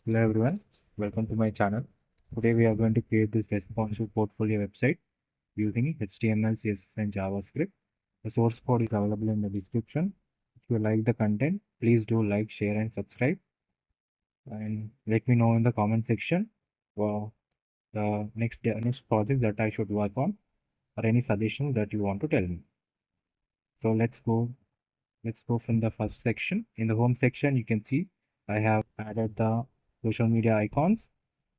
Hello everyone, welcome to my channel. Today we are going to create this responsive portfolio website using HTML, CSS and JavaScript. The source code is available in the description. If you like the content, please do like, share and subscribe. And let me know in the comment section for the next project that I should work on or any suggestions that you want to tell me. So let's go from the first section. In the home section, you can see I have added the social media icons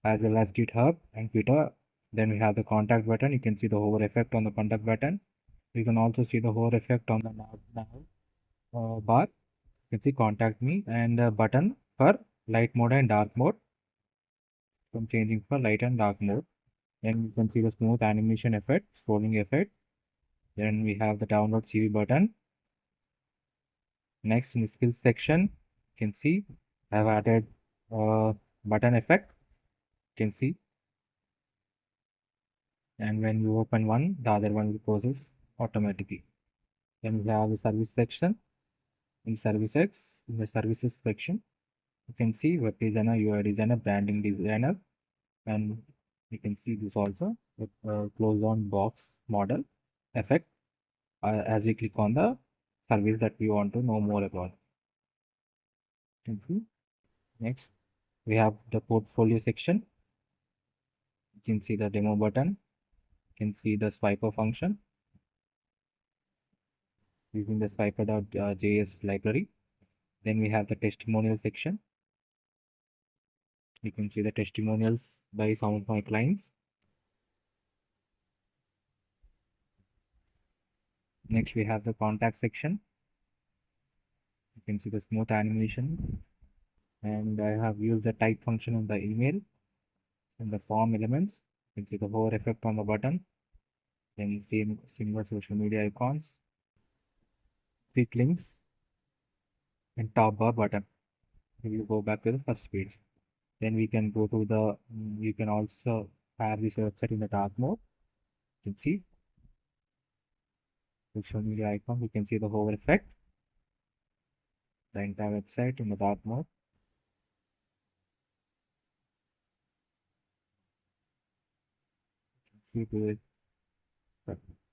as well as GitHub and Twitter. Then we have the contact button. You can see the hover effect on the contact button. You can also see the hover effect on the now bar. You can see contact me and the button for light mode and dark mode. So I'm changing for light and dark mode. Then you can see the smooth animation effect, scrolling effect. Then we have the download CV button. Next, in the skills section, you can see I have added button effect. You can see, and when you open one, the other one will process automatically. Then we have the service section. In the services section, you can see web designer, UI designer, branding designer, and you can see this also with close on box model effect as we click on the service that we want to know more about. You can see. Next, we have the portfolio section. You can see the demo button. You can see the swiper function using the swiper.js library. Then we have the testimonial section. You can see the testimonials by some of my clients. Next, we have the contact section. You can see the smooth animation, and I have used the type function in the email and the form elements. You can see the hover effect on the button. Then you see similar social media icons, quick links, and top bar button. We will go back to the first page. Then we can go to the. You can also have this website in the dark mode. You can see social media icon. You can see the hover effect. The entire website in the dark mode. You can see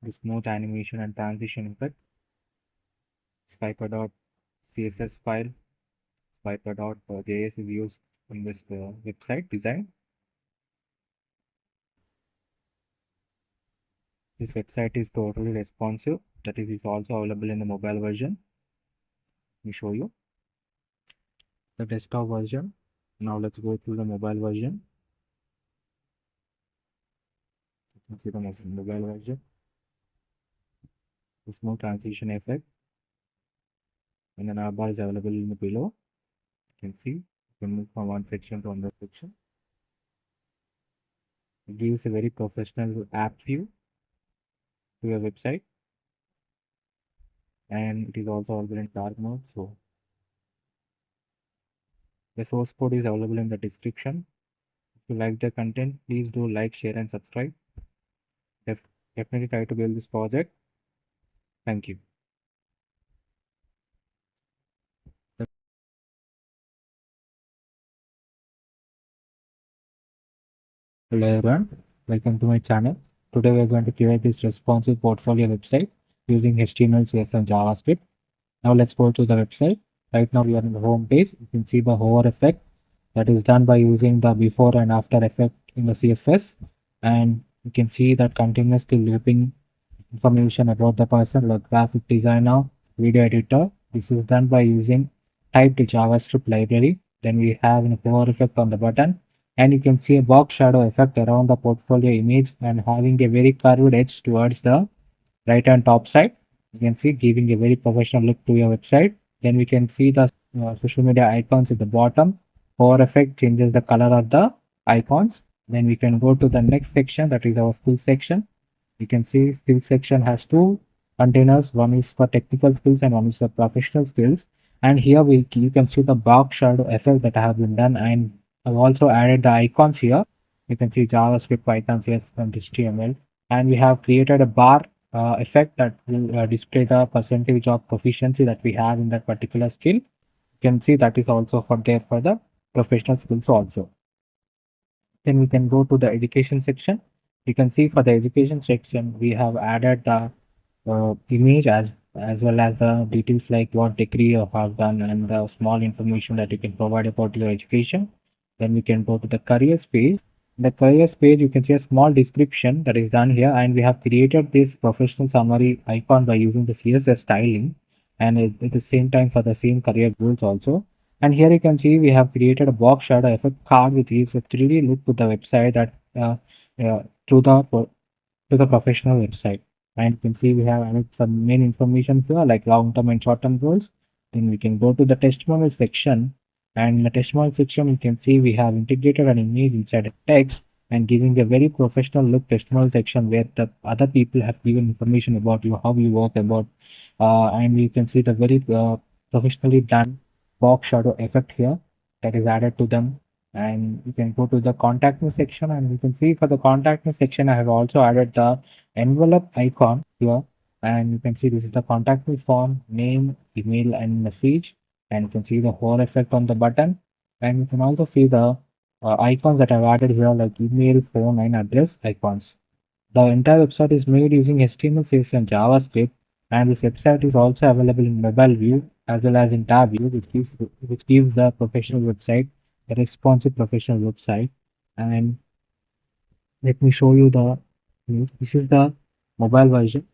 the smooth animation and transition effect. Swiper.css file, swiper.js is used in this website design. This website is totally responsive. That is also available in the mobile version. Let me show you the desktop version. Now let's go through the mobile version. You can see the mobile version. The smooth transition effect. And the navbar is available in the below. You can see. You can move from one section to another section. It gives a very professional app view to your website, and it is also available in dark mode. So the source code is available in the description. If you like the content, please do like, share and subscribe. Definitely try to build this project. Thank you. Hello everyone, welcome to my channel. Today we are going to create this responsive portfolio website using HTML, CSS and JavaScript. Now let's go to the website. Right now we are in the home page. You can see the hover effect that is done by using the before and after effect in the CSS, and you can see that continuously looping information about the person like graphic designer, video editor. This is done by using typed JavaScript library. Then we have a hover effect on the button, and you can see a box shadow effect around the portfolio image and having a very curved edge towards the right hand top side. You can see giving a very professional look to your website. Then we can see the social media icons at the bottom. Hover effect changes the color of the icons. Then we can go to the next section, that is our skills section. You can see skills section has two containers. One is for technical skills and one is for professional skills. And here you can see the box shadow effect that have been done, and I've also added the icons here. You can see JavaScript, Python, CSS and HTML, and we have created a bar effect that will display the percentage of proficiency that we have in that particular skill. You can see that is also for there for the professional skills also. Then we can go to the education section. You can see for the education section, we have added the image as well as the details like what degree you have done and the small information that you can provide about your education. Then we can go to the careers page. In the careers page, you can see a small description that is done here, and we have created this professional summary icon by using the CSS styling, and at the same time for the same career goals also. And here you can see we have created a box shadow effect card which gives a 3D look to the website that through the professional website. And you can see we have added some main information here like long-term and short-term goals. Then we can go to the testimonial section. And in the testimonial section, you can see we have integrated an image inside a text and giving a very professional look testimonial section where the other people have given information about you, how you work about, and you can see the very professionally done box shadow effect here that is added to them. And you can go to the contact me section, and you can see for the contact me section I have also added the envelope icon here. And you can see this is the contact me form, name, email and message. And you can see the whole effect on the button. And you can also see the icons that I've added here like email, phone and address icons. The entire website is made using HTML, CSS and JavaScript, and this website is also available in mobile view as well as in tab view, which gives the professional website a responsive professional website. And let me show you the this is the mobile version.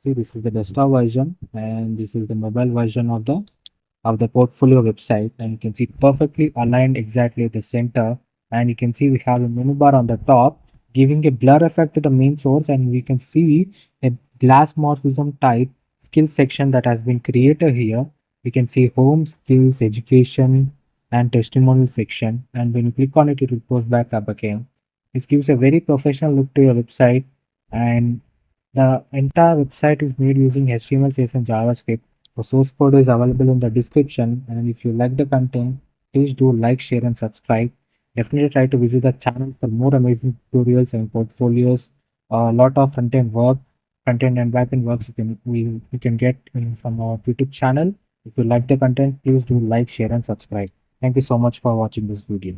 See, this is the desktop version, and this is the mobile version of the portfolio website. And you can see perfectly aligned exactly at the center. And you can see we have a menu bar on the top giving a blur effect to the main source, and we can see a glass morphism type skill section that has been created here. We can see home, skills, education and testimonial section, and when you click on it, it will post back up again. This gives a very professional look to your website, and the entire website is made using HTML, CSS and JavaScript. The source code is available in the description, and if you like the content, please do like, share and subscribe. Definitely try to visit the channel for more amazing tutorials and portfolios. A lot of front-end and back-end works you can get from our YouTube channel. If you like the content, please do like, share and subscribe. Thank you so much for watching this video.